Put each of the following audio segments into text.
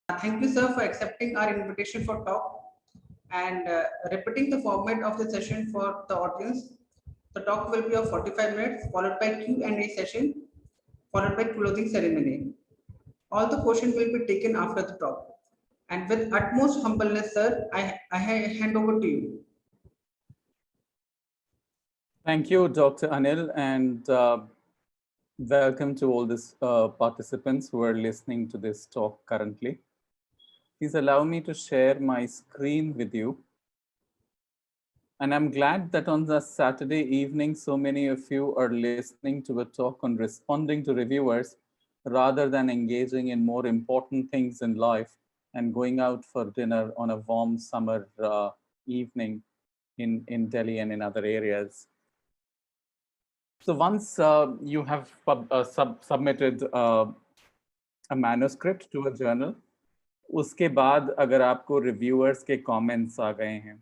Thank you, sir, for accepting our invitation for talk and repeating the format of the session for the audience. The talk will be of 45 minutes, followed by Q&A session, followed by closing ceremony. All the questions will be taken after the talk. And with utmost humbleness, sir, I hand over to you. Thank you, Dr. Anil, and welcome to all these participants who are listening to this talk currently. Please allow me to share my screen with you. And I'm glad that on the Saturday evening, so many of you are listening to a talk on responding to reviewers rather than engaging in more important things in life and going out for dinner on a warm summer evening in Delhi and in other areas. So once you have submitted a manuscript to a journal, उसके बाद अगर आपको reviewers के comments आ गए हैं,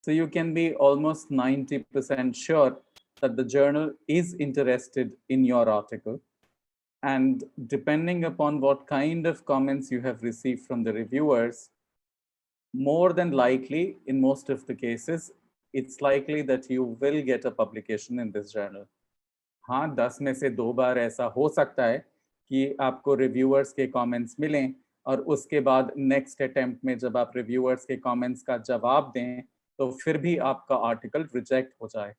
so you can be almost 90% sure that the journal is interested in your article. And depending upon what kind of comments you have received from the reviewers, more than likely, in most of the cases, it's likely that you will get a publication in this journal. हाँ, 10 में से 2 बार ऐसा हो सकता है कि आपको reviewers के कमेंट्स मिलें और उसके बाद नेक्स्ट अटेम्प्ट में जब आप रिव्यूअर्स के कमेंट्स का जवाब दें तो फिर भी आपका आर्टिकल रिजेक्ट हो जाए.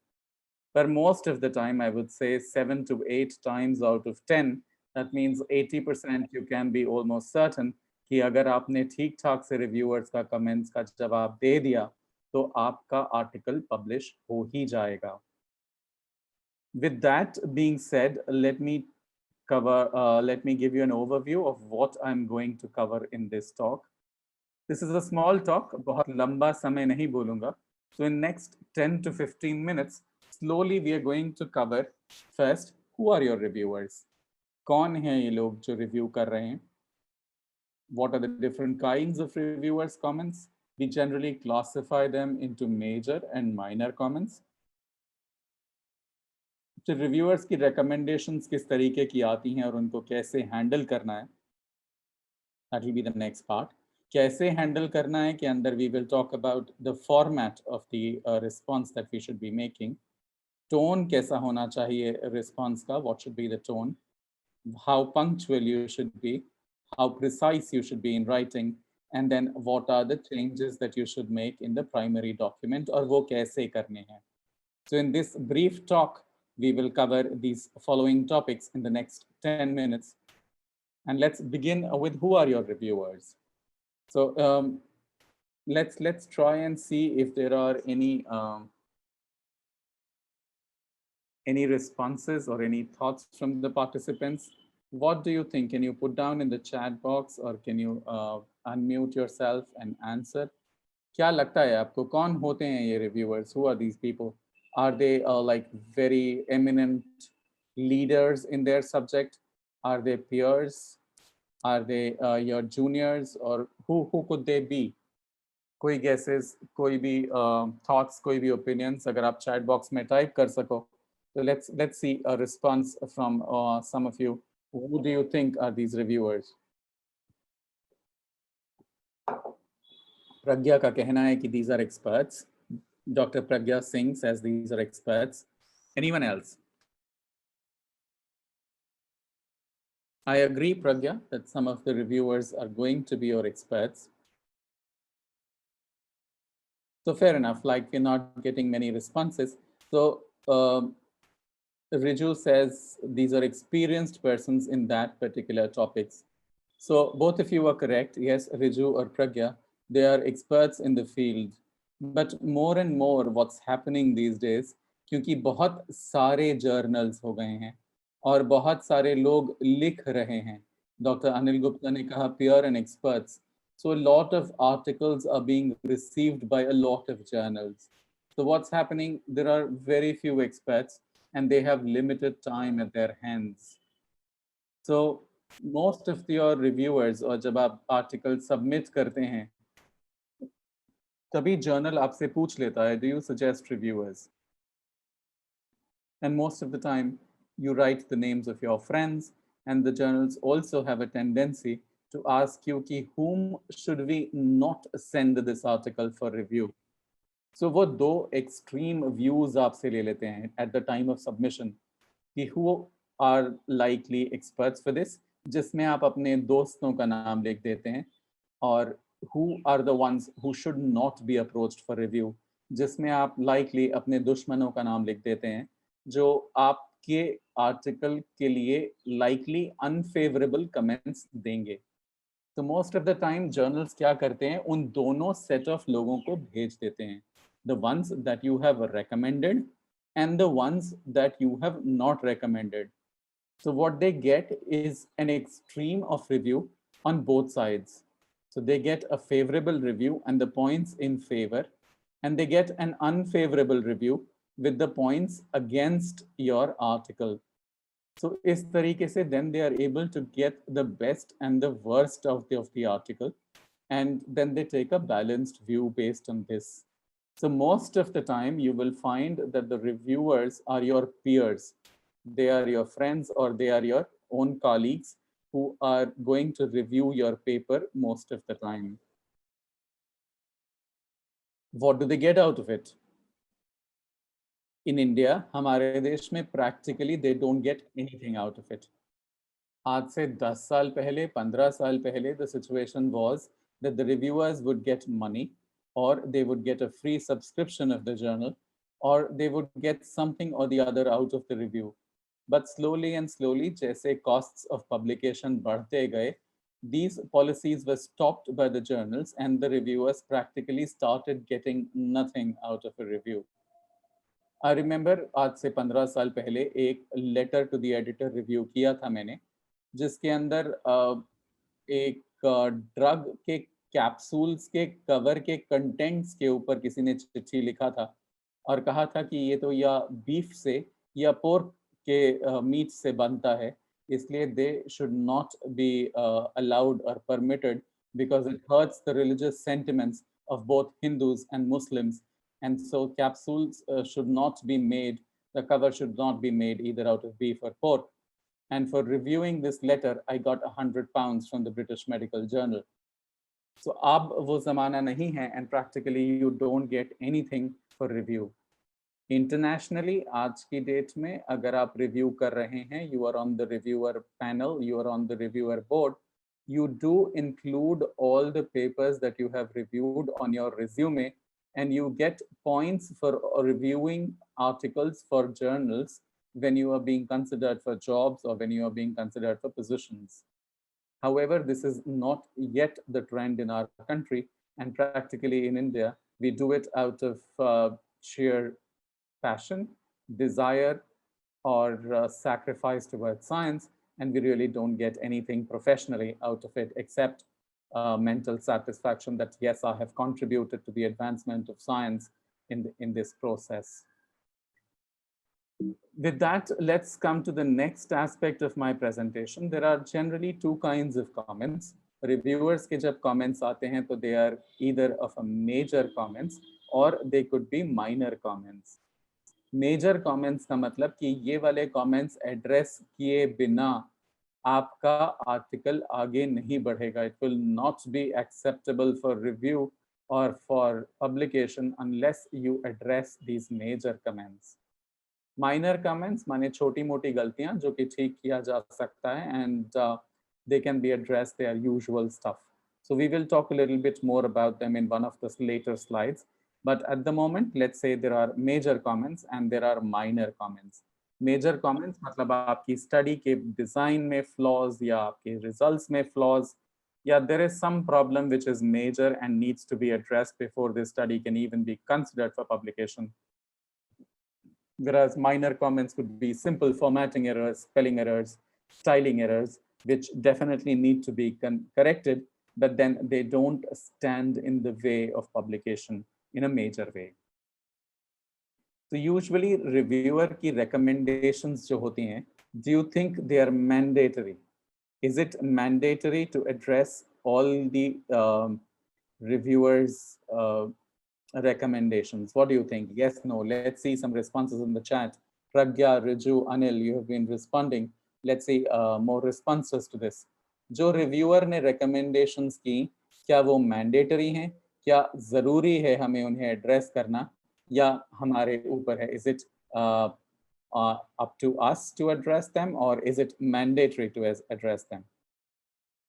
पर most of the time, I would say 7 to 8 times out of 10, that means 80% you can be almost certain कि अगर आपने ठीक ठाक से रिव्यूअर्स का कमेंट्स का जवाब दे दिया तो आपका आर्टिकल पब्लिश हो ही जाएगा. With that being said, let me give you an overview of what I'm going to cover in this talk. This is a small talk, बहुत लंबा समय नहीं बोलूँगा. So in next 10 to 15 minutes, slowly we are going to cover first, who are your reviewers? कौन हैं ये लोग जो review कर रहे हैं? What are the different kinds of reviewers' comments? We generally classify them into major and minor comments. तो reviewers की रिकमेंडेशंस किस तरीके की आती हैं और उनको कैसे हैंडल करना है, that will be the next part. कैसे हैंडल करना है के अंदर we will talk about the format of the response that we should be making. Tone कैसा होना चाहिए रिस्पांस का, what should be the tone, how punctual you should be, how precise you should be in writing, and then what are the changes that you should make in the primary document और वो कैसे करने हैं. So in this brief talk, we will cover these following topics in the next 10 minutes. And let's begin with who are your reviewers. So let's try and see if there are any responses or any thoughts from the participants. What do you think? Can you put down in the chat box or can you unmute yourself and answer? क्या लगता है आपको कौन होते हैं ये reviewers? Who are these people? Are they like very eminent leaders in their subject? Are they peers? Are they your juniors? Or who could they be? कोई guesses, कोई भी thoughts, कोई भी opinions अगर आप chat box में type कर सको. So let's see a response from some of you. Who do you think are these reviewers? Pragya का कहना है कि these are experts. Dr. Pragya Singh says these are experts. Anyone else? I agree, Pragya, that some of the reviewers are going to be your experts. So fair enough, like we're not getting many responses. So Riju says these are experienced persons in that particular topics. So both of you are correct. Yes, Riju or Pragya, they are experts in the field. But more and more what's happening these days, क्योंकि बहुत सारे journals हो गए हैं और बहुत सारे लोग लिख रहे हैं. Dr. Anil Gupta ने कहा peer and experts. So a lot of articles are being received by a lot of journals. So what's happening, there are very few experts and they have limited time at their hands. So most of your reviewers और जब आप article submit करते हैं तभी journal आपसे पूछ लेता है, do you suggest reviewers? And most of the time you write the names of your friends, and the journals also have a tendency to ask you कि whom should we not send this article for review. So वो दो extreme views आपसे ले लेते हैं at the time of submission कि who are likely experts for this, जिसमें आप अपने दोस्तों का नाम लिख देते हैं, और who are the ones who should not be approached for review, जिसमें आप likely अपने दुश्मनों का नाम लिख देते हैं जो आपके आर्टिकल के लिए likely unfavorable comments देंगे. तो most of the time journals क्या करते हैं, उन दोनों सेट ऑफ लोगों को भेज देते हैं, the ones that you have recommended and the ones that you have not recommended. So what they get is an extreme of review on both sides. So they get a favorable review and the points in favor, and they get an unfavorable review with the points against your article. So is तरीके से then they are able to get the best and the worst of the article, and then they take a balanced view based on this. So most of the time you will find that the reviewers are your peers. They are your friends or they are your own colleagues who are going to review your paper most of the time. What do they get out of it? In India, हमारे देश में practically they don't get anything out of it. आज से 10 साल पहले, 15 साल पहले, the situation was that the reviewers would get money, or they would get a free subscription of the journal, or they would get something or the other out of the review. But slowly and slowly, जैसे costs of publication बढ़ते गए, these policies were stopped by the journals and the reviewers practically started getting nothing out of a review. I remember आज से 15 साल पहले एक letter to the editor review किया था मैंने, जिसके अंदर एक ड्रग के कैप्सूल्स के कवर के कंटेंट्स के ऊपर किसी ने चिट्ठी लिखा था और कहा था कि ये तो या बीफ से या पोर्क के मीट से बनता है, इसलिए they should not be allowed और permitted because it hurts the religious sentiments of both Hindus and Muslims, and so capsules should not be made, the cover should not be made either out of beef or pork. And for reviewing this letter, I got £100 from the British Medical Journal. So ab wo zamana nahi hai, and practically you don't get anything for review. Internationally, आज की date में अगर आप review कर रहे हैं, you are on the reviewer panel, you are on the reviewer board, you do include all the papers that you have reviewed on your resume, and you get points for reviewing articles for journals when you are being considered for jobs or when you are being considered for positions. However, this is not yet the trend in our country, and practically in India, we do it out of sheer passion, desire, or sacrifice towards science, and we really don't get anything professionally out of it except mental satisfaction that yes, I have contributed to the advancement of science in this process. With that, let's come to the next aspect of my presentation. There are generally two kinds of comments. Reviewers के जब comments आते हैं तो they are either of a major comments or they could be minor comments. Major comments का मतलब कि ये वाले comments address किए बिना आपका आर्टिकल आगे नहीं बढ़ेगा. It will not be acceptable for review or for publication unless you address these major comments. Minor comments माने छोटी मोटी गलतियां जो कि ठीक किया जा सकता है, and they can be addressed, their usual stuff. So we will talk a little bit more about them in one of the later slides. But at the moment, let's say there are major comments and there are minor comments. Major comments मतलब आपकी study के design में flaws या आपके results में flaws, या there is some problem which is major and needs to be addressed before this study can even be considered for publication. Whereas minor comments could be simple formatting errors, spelling errors, styling errors, which definitely need to be corrected, but then they don't stand in the way of publication in a major way. So usually reviewer की recommendations जो होती हैं, do you think they are mandatory? Is it mandatory to address all the reviewers' recommendations? What do you think? Yes, no. Let's see some responses in the chat. Pragya, Riju, Anil, you have been responding. Let's see more responses to this. जो reviewer ने recommendations की, क्या वो mandatory हैं, क्या जरूरी है हमें उन्हें एड्रेस करना, या हमारे ऊपर है, is it up to us to address them, or is it mandatory to address them?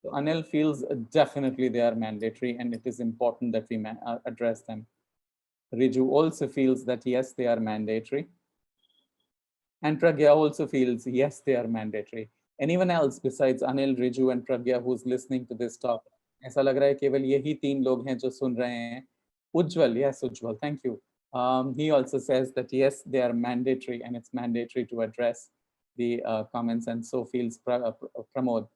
So Anil feels definitely they are mandatory and it is important that we address them. Riju also feels that yes, they are mandatory. And Pragya also feels yes, they are mandatory. Anyone else besides Anil, Riju and Pragya who's listening to this talk? ऐसा लग रहा है केवल यही 3 लोग हैं जो सुन रहे हैं. Ujjwal, yes, Ujjwal, thank you. He also says that yes, they are mandatory and it's mandatory to address the comments, and so feels Pramod.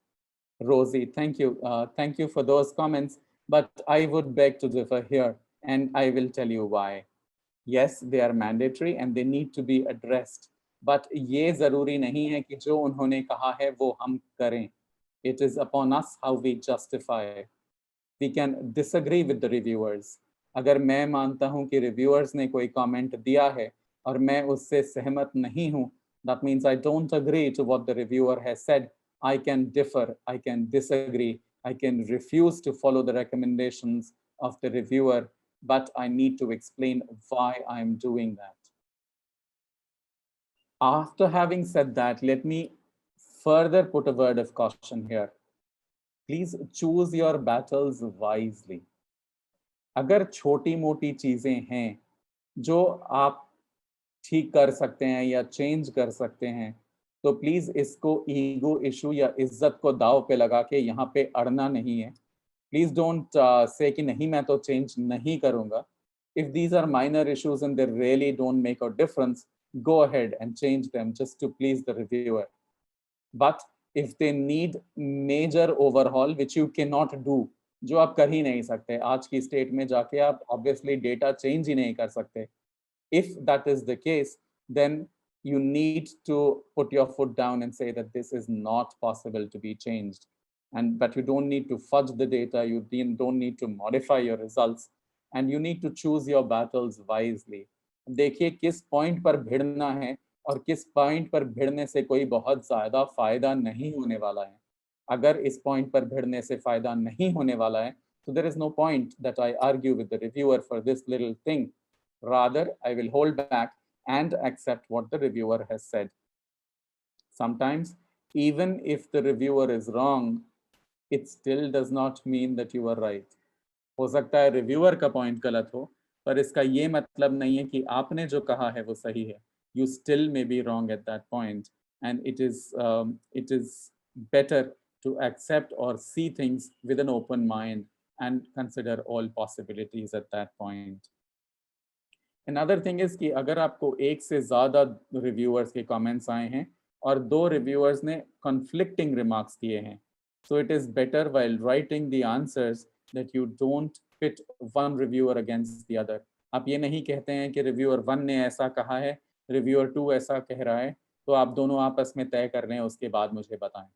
Rosie, thank you. Thank you for those comments, but I would beg to differ here, and I will tell you why. Yes, they are mandatory and they need to be addressed, but ये ज़रूरी नहीं है कि जो उन्होंने कहा है वो हम करें. It is upon us how we justify it. We can disagree with the reviewers. अगर मैं मानता हूँ कि reviewers ने कोई comment दिया है और मैं उससे सहमत नहीं हूँ, that means I don't agree to what the reviewer has said. I can differ, I can disagree, I can refuse to follow the recommendations of the reviewer, but I need to explain why I'm doing that. After having said that, let me further put a word of caution here. Please choose your battles wisely. अगर छोटी मोटी चीजें हैं जो आप ठीक कर सकते हैं या चेंज कर सकते हैं, तो प्लीज इसको ईगो इशू या इज्जत को दाव पे लगा के यहाँ पे अड़ना नहीं है. प्लीज डोंट से कि नहीं मैं तो चेंज नहीं करूंगा. If these are minor issues and they really don't make a difference, go ahead and change them just to please the reviewer. But if they need major overhaul, which you cannot do, जो आप कर ही नहीं सकते, आज की state में जाके आप obviously डेटा चेंज ही नहीं कर सकते. If that is the case, then you need to put your foot down and say that this is not possible to be changed. But you don't need to fudge the data, you don't need to modify your results, and you need to choose your battles wisely. देखिए किस point पर भिड़ना है और किस point पर भिड़ने से कोई बहुत ज़्यादा फायदा नहीं होने वाला है. अगर इस पॉइंट पर भिड़ने से फायदा नहीं होने वाला है, so there is no point that I argue with the reviewer for this little thing. Rather, I will hold back and accept what the reviewer has said. Sometimes, even if the reviewer is wrong, it still does not mean that you are right. हो सकता है reviewer का point गलत हो, पर इसका ये मतलब नहीं है कि आपने जो कहा है वो सही है. You still may be wrong at that point, and it is better to accept or see things with an open mind and consider all possibilities at that point. Another thing is कि अगर आपको एक से ज़्यादा reviewers के comments आए हैं और 2 रिव्यूअर्स ने conflicting remarks दिए हैं, so it is better while writing the answers that you don't pit one reviewer against the other. आप ये नहीं कहते हैं कि रिव्यूअर 1 ने ऐसा कहा है, रिव्यूअर 2 ऐसा कह रहा है, तो आप दोनों आपस में तय कर लें, उसके बाद मुझे बताएं.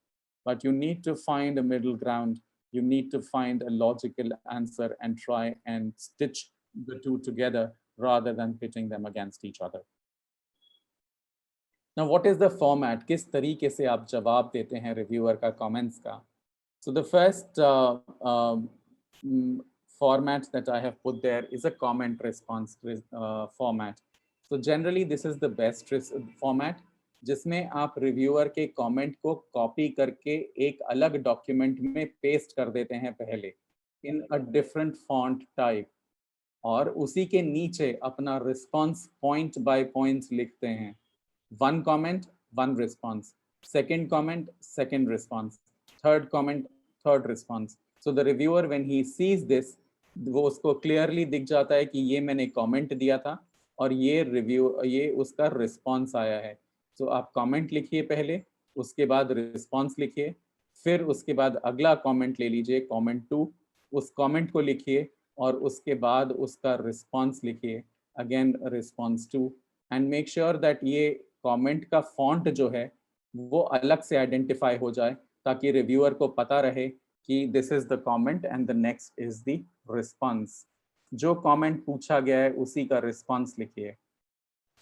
But you need to find a middle ground. You need to find a logical answer and try and stitch the two together rather than pitting them against each other. Now, what is the format? किस तरीके से आप जवाब देते हैं reviewer का comments का? So the first format that I have put there is a comment response format. So generally this is the best format, जिसमें आप रिव्यूअर के कमेंट को कॉपी करके एक अलग डॉक्यूमेंट में पेस्ट कर देते हैं पहले in a different font type, और उसी के नीचे अपना रिस्पॉन्स पॉइंट बाय पॉइंट्स लिखते हैं. 1 comment, 1 response. 2nd comment, 2nd response. 3rd comment, 3rd response. So the reviewer, when he sees this, वो उसको clearly दिख जाता है कि ये मैंने comment दिया था और ये उसका response आया है. So आप comment लिखिए पहले, उसके बाद response लिखिए, फिर उसके बाद अगला comment ले लीजिए, comment 2, उस comment को लिखिए और उसके बाद उसका response लिखिए, again response 2, and make sure that ये कमेंट का फॉन्ट जो है वो अलग से आइडेंटिफाई हो जाए ताकि रिव्यूअर को पता रहे कि this is the comment and the next is the response. जो कमेंट पूछा गया है उसी का रिस्पांस लिखिए.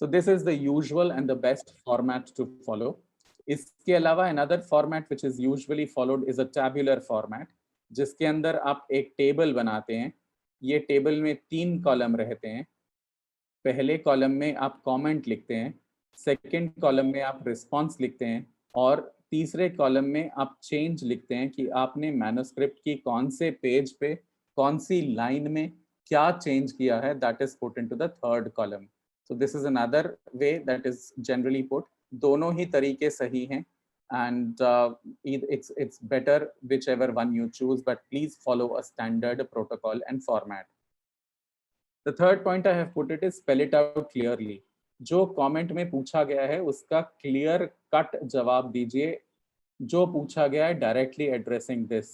So this is the usual and the best format to follow. इसके अलावा another format which is usually followed is a tabular format, जिसके अंदर आप एक टेबल बनाते हैं. ये टेबल में 3 कॉलम रहते हैं. पहले कॉलम में आप कमेंट लिखते हैं, सेकंड कॉलम में आप रिस्पांस लिखते हैं और तीसरे कॉलम में आप चेंज लिखते हैं कि आपने मैन्युस्क्रिप्ट की कौन से पेज पे कौन सी लाइन में क्या चेंज किया है. That is put into the third column. So this is another way that is generally put. दोनों ही तरीके सही हैं and it's better whichever one you choose, but please follow a standard protocol and format. The third point I have put it is spell it out clearly. जो comment में पूछा गया है उसका क्लियर कट जवाब दीजिए. जो पूछा गया है directly addressing this.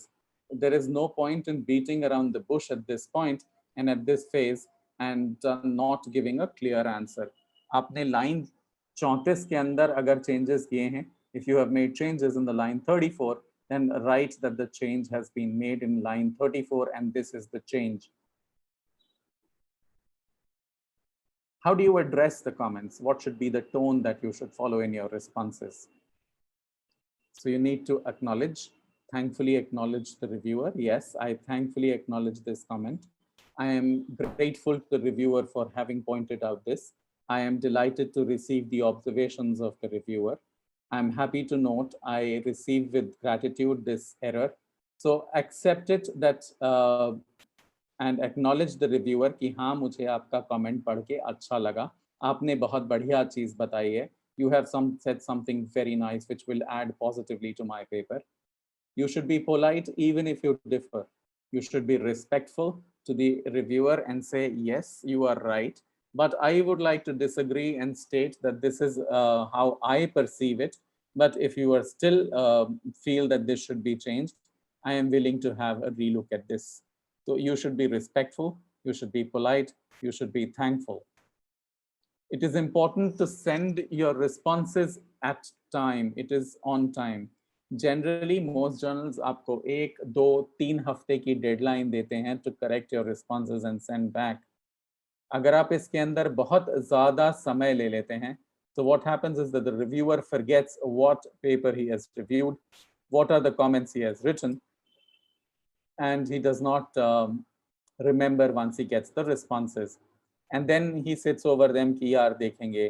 There is no point in beating around the bush at this point and at this phase and not giving a clear answer. आपने लाइन 34 के अंदर अगर चेंजेस किए हैं, if you have made changes in the line 34, then write that the change has been made in line 34 and this is the change. How do you address the comments? What should be the tone that you should follow in your responses? So you need to acknowledge, thankfully acknowledge the reviewer. Yes, I thankfully acknowledge this comment. I am grateful to the reviewer for having pointed out this. I am delighted to receive the observations of the reviewer. I'm happy to note I receive with gratitude this error. So accept it that and acknowledge the reviewer कि हाँ मुझे आपका comment पढ़ के अच्छा लगा. आपने बहुत बढ़िया चीज़ बताई है. You have said something very nice which will add positively to my paper. You should be polite even if you differ. You should be respectful to the reviewer and say, yes, you are right, but I would like to disagree and state that this is how I perceive it. But if you are still feel that this should be changed, I am willing to have a relook at this. So you should be respectful, you should be polite, you should be thankful. It is important to send your responses at time. It is on time. Generally, most journals आपको 1, 2, 3 हफ्ते की deadline देते हैं to correct your responses and send back. अगर आप इसके अंदर बहुत ज़्यादा समय ले लेते हैं, so what happens is that the reviewer forgets what paper he has reviewed, what are the comments he has written, and he does not remember once he gets the responses. And then he sits over them कि यार देखेंगे,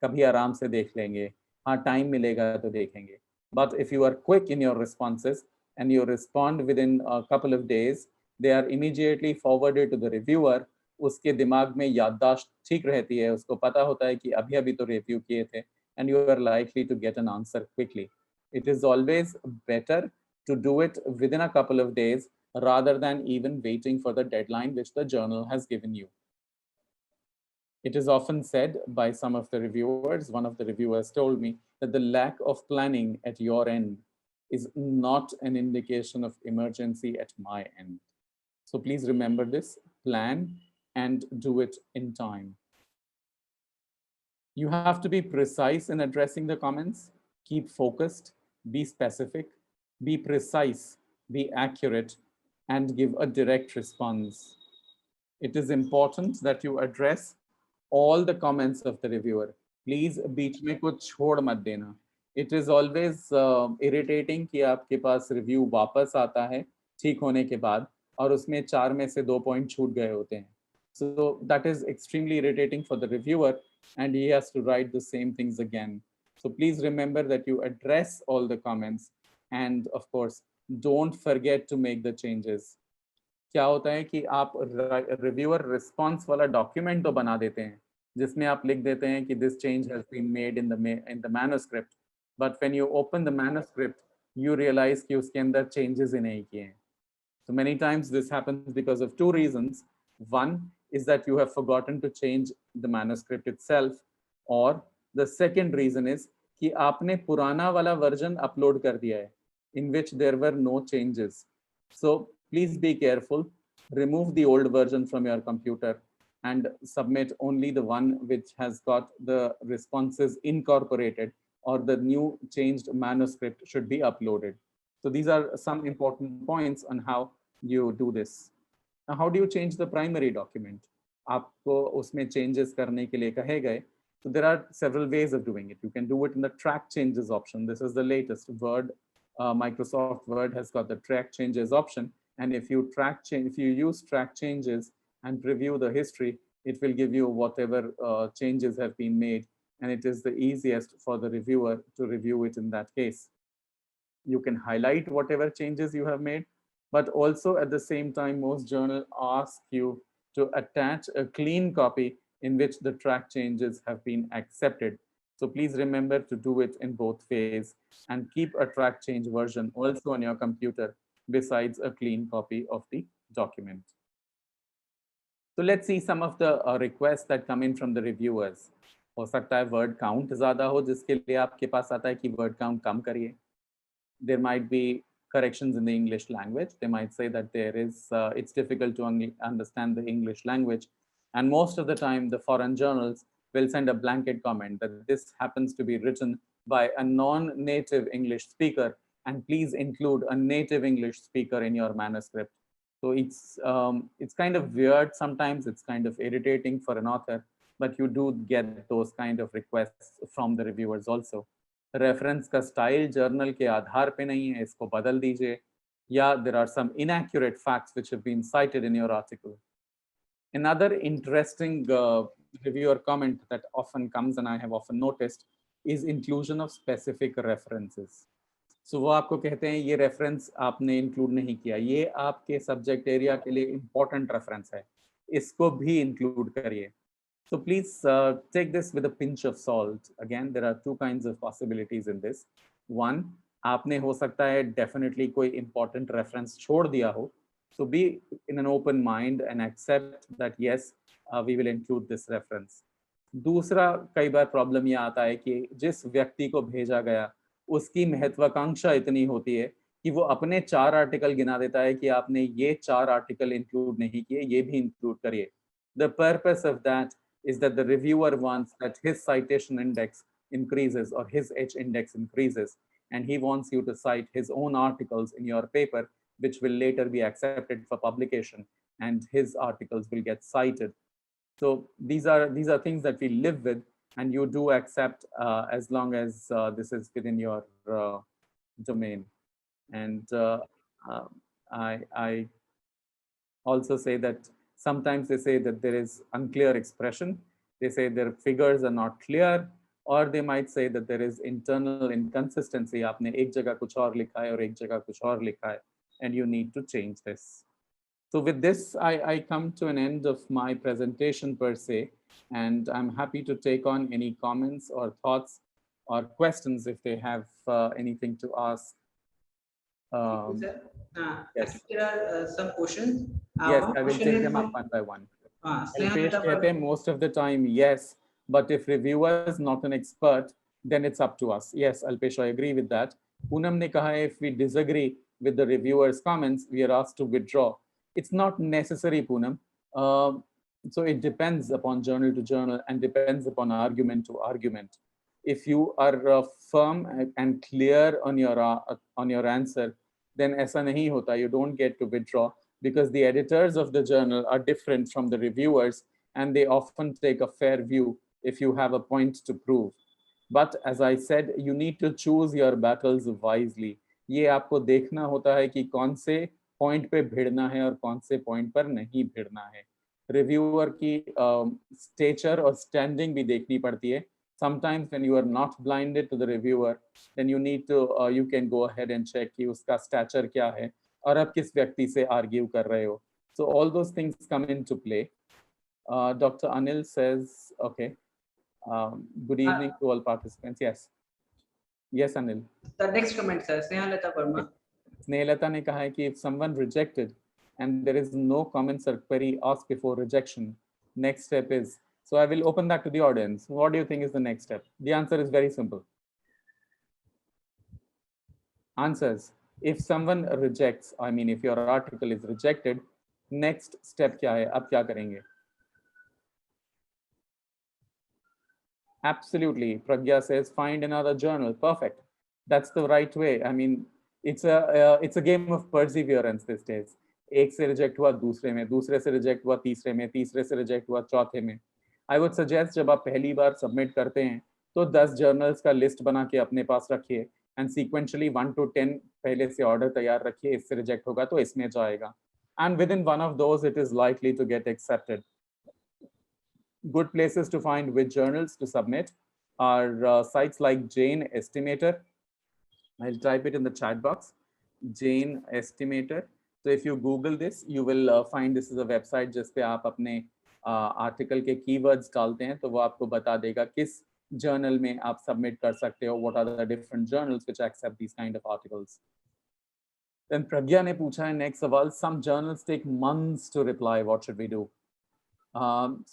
कभी आराम से देख लेंगे, हाँ time मिलेगा तो देखेंगे. But if you are quick in your responses and you respond within a couple of days, they are immediately forwarded to the reviewer. उसके दिमाग में याददाश्त ठीक रहती है, उसको पता होता है कि अभी अभी तो review किए थे, and you are likely to get an answer quickly. It is always better to do it within a couple of days rather than even waiting for the deadline which the journal has given you. It is often said by some of the reviewers, one of the reviewers told me that the lack of planning at your end is not an indication of emergency at my end. So please remember this, plan and do it in time. You have to be precise in addressing the comments, keep focused, be specific, be precise, be accurate, and give a direct response. It is important that you address all the comments of the reviewer. Please बीच में कुछ छोड़ मत देना. It is always irritating कि आपके पास review वापस आता है ठीक होने के बाद और उसमें 4 में से 2 पॉइंट छूट गए होते हैं. So that is extremely irritating for the reviewer and he has to write the same things again. So please remember that you address all the comments and of course don't forget to make the changes. क्या होता है कि आप reviewer response वाला document तो बना देते हैं जिसमें आप लिख देते हैं कि this change has been made in the manuscript, but when you open the manuscript you realise कि उसके अंदर चेंजेस ही नहीं किए हैं. So many times this happens because of 2 reasons. One is that you have forgotten to change the manuscript itself, or the second reason is कि आपने पुराना वाला वर्जन अपलोड कर दिया है in which there were no changes. So please be careful, remove the old version from your computer and submit only the one which has got the responses incorporated, or the new changed manuscript should be uploaded. So these are some important points on how you do this. Now, how do you change the primary document? आपको उसमें changes करने के लिए कहे गए So there are several ways of doing it. You can do it in the track changes option. This is the latest Word. Microsoft Word has got the track changes option. And if you use track changes and preview the history, it will give you whatever changes have been made. And it is the easiest for the reviewer to review it in that case. You can highlight whatever changes you have made, but also at the same time, most journals ask you to attach a clean copy in which the track changes have been accepted. So please remember to do it in both ways and keep a track change version also on your computer besides a clean copy of the document. So let's see some of the requests that come in from the reviewers. हो सकता है word count ज़्यादा हो जिसके लिए आपके पास आता है कि word count कम करिए. There might be corrections in the English language. They might say that it's difficult to understand the English language. And most of the time, the foreign journals will send a blanket comment that this happens to be written by a non-native English speaker, and please include a native English speaker in your manuscript. So it's kind of weird sometimes. It's kind of irritating for an author, but you do get those kind of requests from the reviewers also. Reference का style journal के आधार पे नहीं है, इसको बदल दीजिए, या there are some inaccurate facts which have been cited in your article. Another interesting reviewer comment that often comes and I have often noticed is inclusion of specific references. So वो आपको कहते हैं ये रेफरेंस आपने include नहीं किया, ये आपके सब्जेक्ट एरिया के लिए इंपॉर्टेंट रेफरेंस है, इसको भी इंक्लूड करिए. So please take this with a pinch of salt. Again, there are two kinds of possibilities in this. One, आपने हो सकता है definitely कोई important reference छोड़ दिया हो. So be in an open mind and accept that yes, we will include this reference. दूसरा कई बार प्रॉब्लम ये आता है कि जिस व्यक्ति को भेजा गया उसकी महत्वाकांक्षा इतनी होती है कि वो अपने 4 आर्टिकल गिना देता है कि आपने ये 4 आर्टिकल इंक्लूड नहीं किए, ये भी इंक्लूड करिए. The purpose of that is that the reviewer wants that his citation index increases or his H index increases, and he wants you to cite his own articles in your paper, which will later be accepted for publication, and his articles will get cited. So these are things that we live with, and you do accept as long as this is within your domain. And I also say that sometimes they say that there is unclear expression. They say their figures are not clear, or they might say that there is internal inconsistency. आपने एक जगह कुछ और लिखा है और एक जगह कुछ और लिखा है, and you need to change this. So with this, I come to an end of my presentation per se, and I'm happy to take on any comments or thoughts or questions if they have anything to ask. Yes. There are some questions. Yes, I will take them up one by one. Alpesh कहते हैं most of the time, yes, but if reviewer is not an expert, then it's up to us. Yes, Alpesh, I agree with that. Poonam ने कहा है, if we disagree with the reviewer's comments, we are asked to withdraw. It's not necessary, Poonam. So it depends upon journal to journal and depends upon argument to argument. If you are firm and clear on your answer, then ऐसा नहीं होता. You don't get to withdraw, because the editors of the journal are different from the reviewers, and they often take a fair view if you have a point to prove. But as I said, you need to choose your battles wisely. ये आपको देखना होता है कि कौन से point पे भिड़ना है और कौन से पॉइंट पर नहीं भिड़ना है. रिव्यूअर की स्टेचर और स्टैंडिंग भी देखनी पड़ती है. Sometimes when you are not blinded to the reviewer, then you need to you can go ahead and check कि उसका stature क्या है और आप किस व्यक्ति से argue कर रहे हो. So all those things come into play. Dr. Anil says, okay, good evening to all participants. Yes. Yes, Anil. The next comment says, Snehalata Verma. Snehalata ने कहा है कि if someone rejected and there is no comments or query asked before rejection, next step is, so I will open that to the audience. What do you think is the next step? The answer is very simple. Answers. If someone rejects, I mean, if your article is rejected, next step क्या है? अब क्या करेंगे? Absolutely. Pragya says, find another journal. Perfect. That's the right way. I mean, it's a game of perseverance these days. एक से reject हुआ दूसरे में, दूसरे से reject हुआ तीसरे में, तीसरे से reject हुआ चौथे में. I would suggest जब आप पहली बार सबमिट करते हैं तो 10 जर्नल्स का लिस्ट बना के अपने पास रखिए एंड सीक्वेंशियली 1 to 10 पहले से ऑर्डर तैयार रखिए, इससे रिजेक्ट होगा तो इसमें जाएगा and within one of those it is likely to get accepted. Good places to find which journals to submit are sites like Jane Estimator. I'll type it in the chat box. Jane Estimator. So if you Google this, you will find this is a website जिस पे आप अपने article के keywords डालते हैं तो वो आपको बता देगा किस जर्नल में आप सबमिट कर सकते हो. What are the different journals which accept these kind of articles? Then Pragya ने पूछा है next सवाल. Some journals take months to reply. What should we do?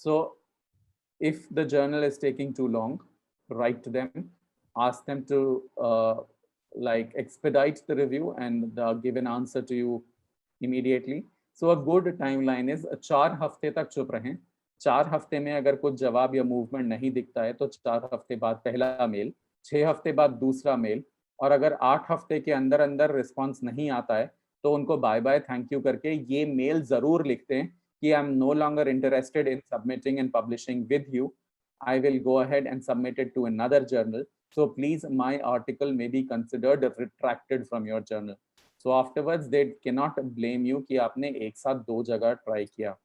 So if the journal is taking too long, write to them, ask them to like expedite the review and give an answer to you immediately. So a good timeline is 4 हफ्ते तक चुप रहें. 4 हफ्ते में अगर कुछ जवाब या मूवमेंट नहीं दिखता है तो 4 हफ्ते बाद पहला मेल, 6 हफ्ते बाद दूसरा मेल, और अगर 8 हफ्ते के अंदर अंदर रिस्पॉन्स नहीं आता है तो उनको बाय बाय थैंक यू करके ये मेल जरूर लिखते हैं कि I am no longer interested in submitting and publishing with you. I will go ahead and submit it to another journal. So please, my article may be considered retracted from your journal. So afterwards, they cannot blame you कि आपने एक साथ 2 जगह try किया.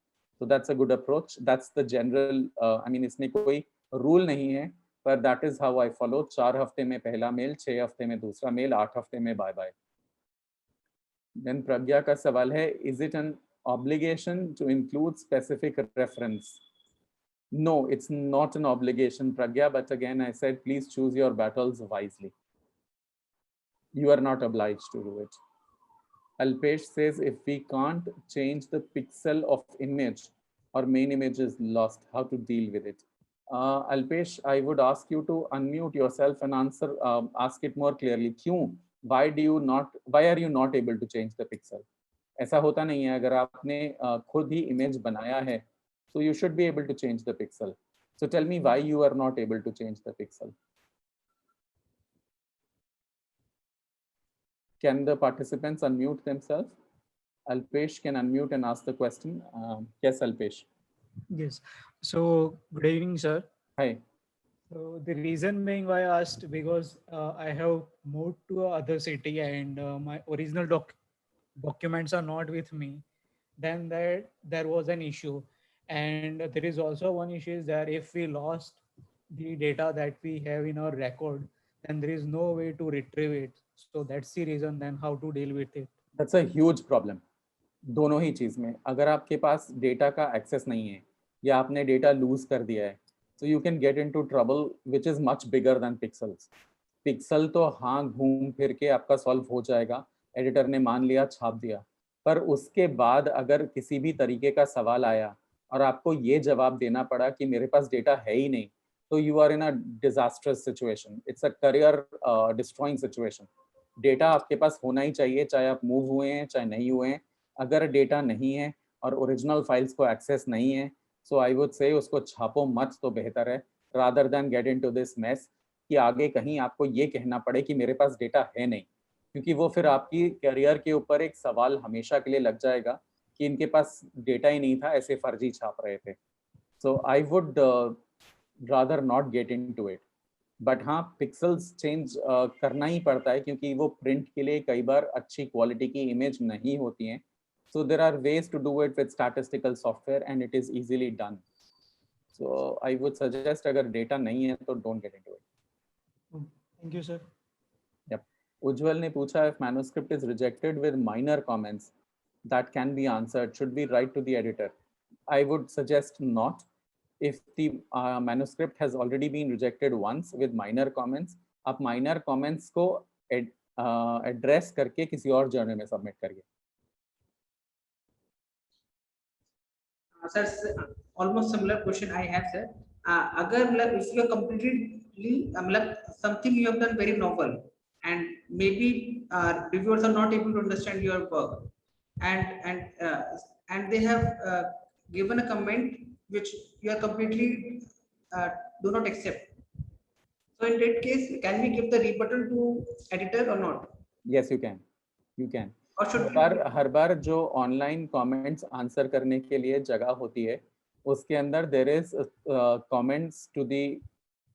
So that's a good approach. That's the general. I mean, इसमें कोई rule नहीं है, पर that is how I follow. 4 हफ्ते में पहला मेल, 6 हफ्ते में दूसरा मेल, 8 हफ्ते में bye bye. Then प्रज्ञा का सवाल है, is it an obligation to include specific reference? No, it's not an obligation, Pragya, but again, I said, please choose your battles wisely. You are not obliged to do it. Alpesh says, if we can't change the pixel of image or main image is lost, how to deal with it? Alpesh, I would ask you to unmute yourself and answer, ask it more clearly. क्यों? Why are you not able to change the pixel? ऐसा होता नहीं है. अगर आपने खुद ही image बनाया है, so you should be able to change the pixel. So tell me why you are not able to change the pixel. Can the participants unmute themselves? Alpesh can unmute and ask the question. Yes, Alpesh. Yes. So good evening, sir. Hi. So the reason being why I asked because I have moved to another city and my original documents are not with me. Then there was an issue. And there is also one issue is that if we lost the data that we have in our record, then there is no way to retrieve it. So that's the reason then how to deal with it. That's a huge problem. दोनों ही चीज में अगर आपके पास data का access नहीं है या आपने डेटा लूज कर दिया है, so you can get into trouble which is much bigger than pixels. Pixel तो हाँ घूम फिर के आपका सॉल्व हो जाएगा, एडिटर ने मान लिया, छाप दिया, पर उसके बाद अगर किसी भी तरीके का सवाल आया और आपको ये जवाब देना पड़ा कि मेरे पास डेटा है ही नहीं, तो you are in a disastrous situation. It's a career destroying situation. Data आपके पास होना ही चाहिए, चाहे आप मूव हुए हैं चाहे नहीं हुए हैं. अगर डेटा नहीं है और ओरिजिनल फाइल्स को एक्सेस नहीं है, सो आई वुड से उसको छापो मत तो बेहतर है, rather than get into this mess कि आगे कहीं आपको ये कहना पड़े कि मेरे पास डेटा है नहीं, क्योंकि वो फिर आपकी करियर के ऊपर एक सवाल हमेशा के लिए लग जाएगा कि इनके पास डेटा ही नहीं था, ऐसे फर्जी छाप रहे थे. So I would rather not get into it. But हाँ, पिक्सल्स चेंज करना ही पड़ता है क्योंकि वो प्रिंट के लिए कई बार अच्छी क्वालिटी की इमेज नहीं होती हैं. So there are ways to do it with statistical software and it is easily done. So I would suggest अगर data नहीं है तो don't get into it. Thank you, sir. Yep. Ujjwal ने पूछा, if manuscript is rejected with minor comments that can be answered, should we write to the editor? I would suggest not. If the manuscript has already been rejected once with minor comments, आप minor comments को address करके किसी और journal में submit करिए. Sir, almost similar question I have, sir. अगर मतलब if you are completely मतलब something you have done very novel and maybe reviewers are not able to understand your work and they have given a comment which you are completely do not accept. So in that case, can we give the rebuttal to editor or not? Yes, you can. You can. Or should हर बार जो online comments answer करने के लिए जगह होती है, उसके अंदर there is comments to the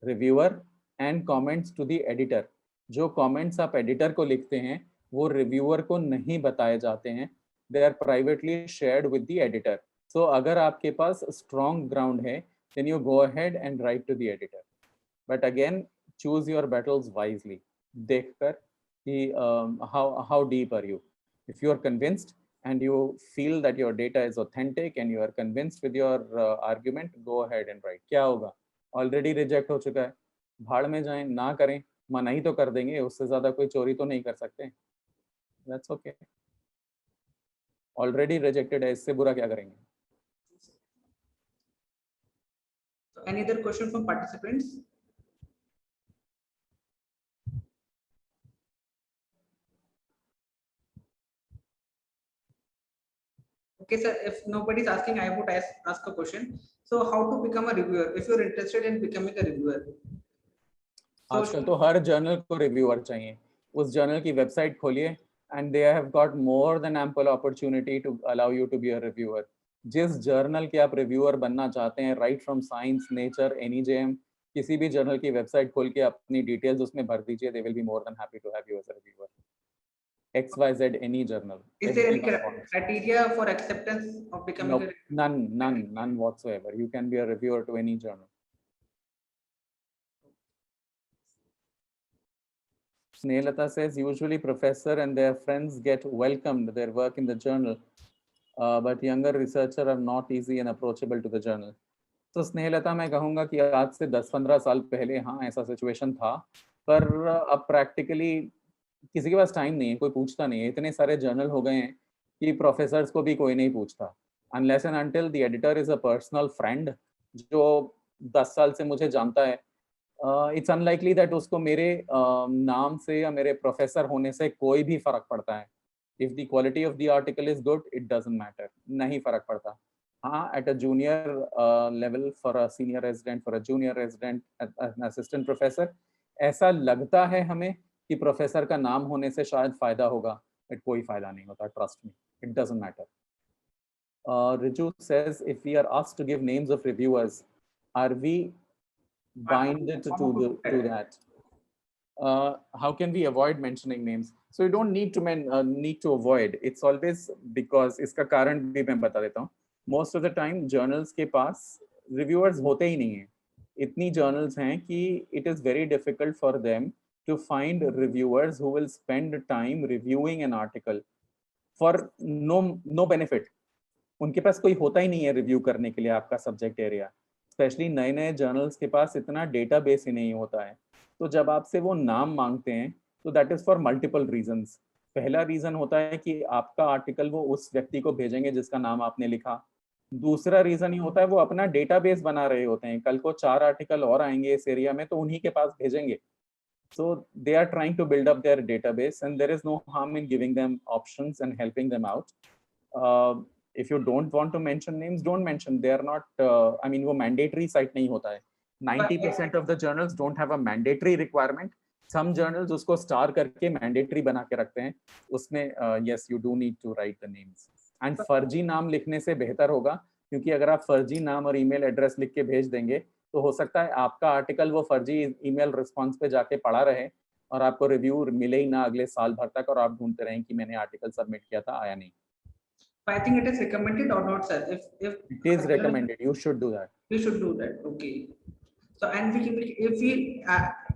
reviewer and comments to the editor. जो कमेंट्स आप एडिटर को लिखते हैं वो रिव्यूअर को नहीं बताए जाते हैं, they are privately shared with the editor. So अगर आपके पास स्ट्रॉन्ग ग्राउंड है then you go ahead and write to the editor, but again choose your battles wisely, देखकर कि how deep are you. If you are convinced and you feel that your data is authentic and you are convinced with your argument, go ahead and write. क्या होगा, already reject हो चुका है, भाड़ में जाएं, ना करें, मना ही तो कर देंगे, उससे ज्यादा कोई चोरी तो नहीं कर सकते। दैट्स ओके, ऑलरेडी रिजेक्टेड है, इससे बुरा क्या करेंगे। So any other question from participants? Okay, sir, if nobody is asking, I would ask a question. So how to become a reviewer if you're interested in becoming a reviewer? So आजकल तो हर journal को reviewer चाहिए, उस journal की website खोलिए and they have got more than ample opportunity to allow you to be a reviewer. जिस journal के आप रिव्यूअर बनना चाहते हैं, right from Science, Nature, NEJM, किसी भी जर्नल की वेबसाइट खोल के अपनी डिटेल्स उसमें भर दीजिए, they will be more than happy to have you as a reviewer. XYZ, any journal. is there any Everyone wants. criteria for acceptance of becoming Nope, a reviewer? none whatsoever. You can be a reviewer to any journal. Snehata says usually professor and their friends get welcomed their work in the journal, but younger researchers are not easy and approachable to the journal. तो स्नेहलता मैं कहूँगा कि आज से 10-15 साल पहले हाँ ऐसा सिचुएशन था, पर अब प्रैक्टिकली किसी के पास टाइम नहीं है, कोई पूछता नहीं है, इतने सारे जर्नल हो गए हैं कि प्रोफेसर्स को भी कोई नहीं पूछता, unless and until the editor is a personal friend जो 10 साल से मुझे जानता है। इट्स अनलाइकली दैट उसको मेरे नाम से या मेरे प्रोफेसर होने से कोई भी फर्क पड़ता है। If the quality of the article is good, it doesn't matter, नहीं फर्क पड़ता। हाँ, at a junior level, for a senior resident, for a junior resident, an assistant professor, ऐसा लगता है हमें कि प्रोफेसर का नाम होने से शायद फायदा होगा, बट कोई फायदा नहीं होता, trust me, it doesn't matter. Riju says, if we are asked to give names of reviewers, are we binded to that? How can we avoid mentioning names? So you don't need to avoid. It's always because इसका कारण भी मैं बता देता हूँ। Most of the time journals के पास reviewers होते ही नहीं हैं। इतनी journals हैं कि it is very difficult for them to find reviewers who will spend time reviewing an article for no benefit. उनके पास कोई होता ही नहीं है रिव्यू करने के लिए आपका सब्जेक्ट एरिया। स्पेशली नए नए जर्नल्स के पास इतना डेटाबेस ही नहीं होता है। तो जब आपसे वो नाम मांगते हैं तो that is for multiple reasons. पहला रीजन होता है कि आपका आर्टिकल वो उस व्यक्ति को भेजेंगे जिसका नाम आपने लिखा। दूसरा रीजन ये होता है वो अपना डेटाबेस बना रहे होते हैं, कल को 4 आर्टिकल और आएंगे इस एरिया में तो उन्हीं के पास भेजेंगे। So they are trying to build up their database and there is no harm in giving them options and helping them out. If you don't want to mention names, don't mention. They are not, I mean, वो mandatory site नहीं होता है. 90% of the journals don't have a mandatory requirement. Some journals उसको star करके mandatory बना के रखते हैं. उसमें yes, you do need to write the names. And फर्जी नाम लिखने से बेहतर होगा, क्योंकि अगर आप फर्जी नाम और ईमेल एड्रेस लिख के भेज देंगे तो हो सकता है आपका आर्टिकल वो फर्जी ईमेल रिस्पॉन्स पे जाके पड़ा रहे और आपको रिव्यू मिले ही ना अगले साल भर तक, और आप ढूंढते रहें कि मैंने आर्टिकल सबमिट किया था, आया नहीं। I think it is recommended or not, sir? If it is recommended, you should do that. We should do that. Okay. So and we can, if we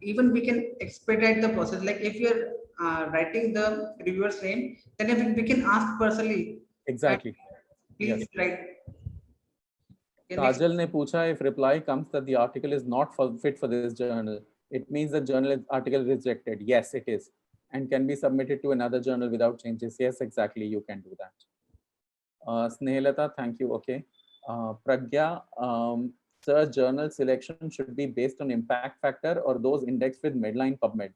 even we can expedite the process. Like if you are writing the reviewer's name, then we can ask personally. Exactly. Please Yes. write. Kajal ने पूछा, if reply comes that the article is not fit for this journal, it means the article is rejected. Yes, it is, and can be submitted to another journal without changes. Yes, exactly, you can do that. Snehalata, thank you. Okay. Pragya, sir, journal selection should be based on impact factor or those indexed with Medline PubMed.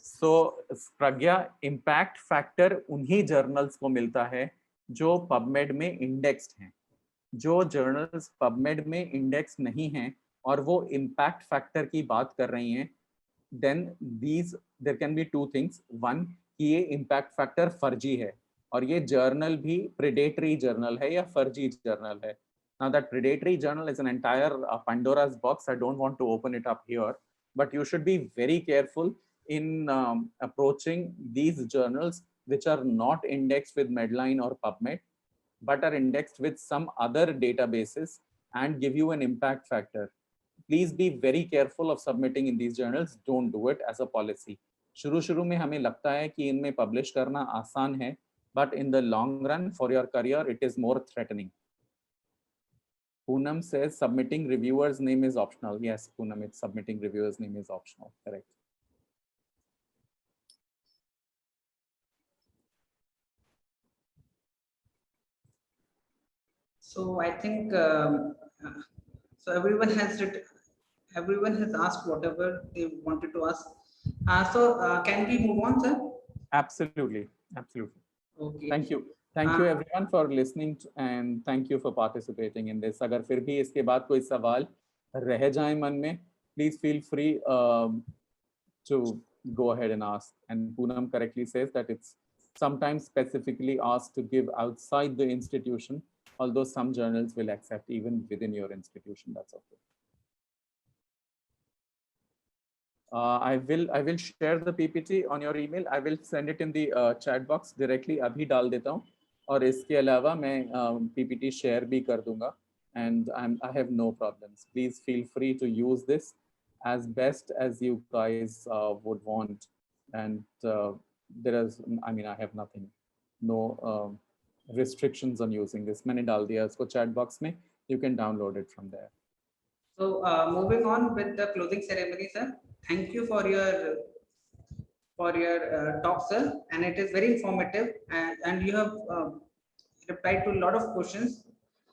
So Pragya, impact factor उन्हीं journals को मिलता है जो PubMed में indexed हैं। जो journals PubMed में indexed नहीं हैं और वो impact factor की बात कर रही हैं, then there can be two things. One, कि ये impact factor फर्जी है, और ये जर्नल भी प्रेडेटरी जर्नल है या फर्जी जर्नल है. Now that predatory journal is an entire Pandora's box. I don't want to open it up here, but you should be very careful in approaching these journals which are not indexed with Medline or PubMed, but are indexed with some other databases and give you an impact factor. Please be very careful of submitting in these journals. Don't do it as a policy. शुरू में हमें लगता है कि इनमें publish करना आसान है, but in the long run for your career, it is more threatening. Poonam says submitting reviewer's name is optional. Yes, Poonam, it's submitting reviewer's name is optional. Correct. So I think so everyone has asked whatever they wanted to ask. Can we move on, sir? Absolutely. Absolutely. Okay. Thank you. Thank you everyone for listening and thank you for participating in this. अगर फिर भी इसके बाद कोई सवाल रह जाए मन में, please feel free to go ahead and ask. And Poonam correctly says that it's sometimes specifically asked to give outside the institution, although some journals will accept even within your institution. That's okay. I will share the PPT on your email. I will send it in the chat box directly. अभी डाल देता हूँ. और इसके अलावा मैं PPT share भी कर दूँगा. And I have no problems. Please feel free to use this as best as you guys would want. And there is, I mean, I have nothing, no restrictions on using this. मैंने डाल दिया इसको chat box में. You can download it from there. So moving on with the closing ceremony, sir. Thank you for your talk, sir, and it is very informative, and you have replied to a lot of questions